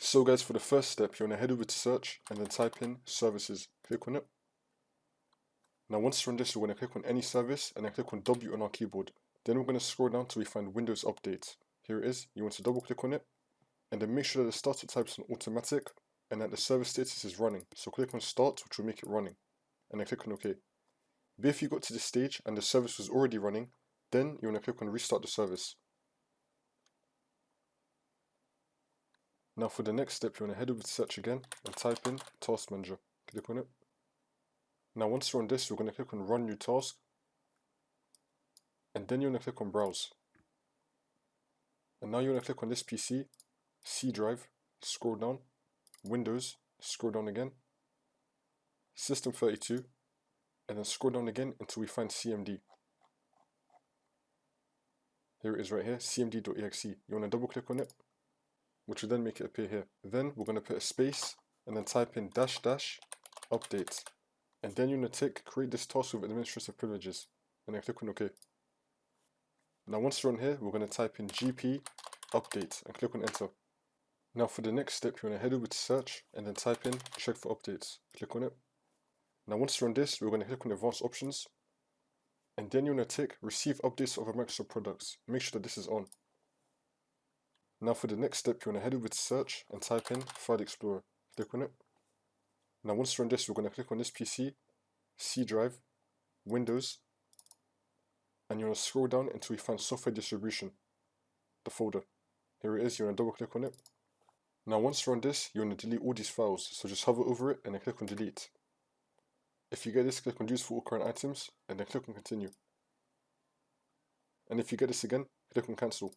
So guys, for the first step, you want to head over to search and then type in services. Click on it. Now once you're on this, we're going to click on any service and then click on W on our keyboard. Then we're going to scroll down till we find Windows Update. Here it is. You want to double click on it and then make sure that the startup type is on automatic and that the service status is running. So click on start, which will make it running, and then click on OK. But if you got to this stage and the service was already running, then you want to click on restart the service. Now for the next step, you want to head over to search again and type in Task Manager. Click on it. Now once you're on this, we're going to click on Run New Task, and then you want to click on Browse. And now you want to click on this PC, C drive, scroll down, Windows, scroll down again, System 32, and then scroll down again until we find CMD. Here it is right here, cmd.exe. You want to double click on it, which will then make it appear here. Then we're going to put a space and then type in -- update. And then you're going to tick create this task with administrative privileges and then click on OK. Now once you're on here, we're going to type in GP update and click on enter. Now for the next step, you want to head over to search and then type in check for updates. Click on it. Now once you're on this, we're going to click on advanced options and then you want to tick receive updates of Microsoft products. Make sure that this is on. Now for the next step, you want to head over to search and type in File Explorer. Click on it. Now once you're on this, we're going to click on this PC, C drive, Windows, and you want to scroll down until we find software distribution, the folder. Here it is, you want to double click on it. Now once you're on this, you want to delete all these files, so just hover over it and then click on delete. If you get this, click on use for all current items and then click on continue. And if you get this again, click on cancel.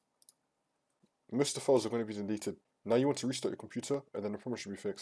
Most of the files are going to be deleted. Now you want to restart your computer and then the problem should be fixed.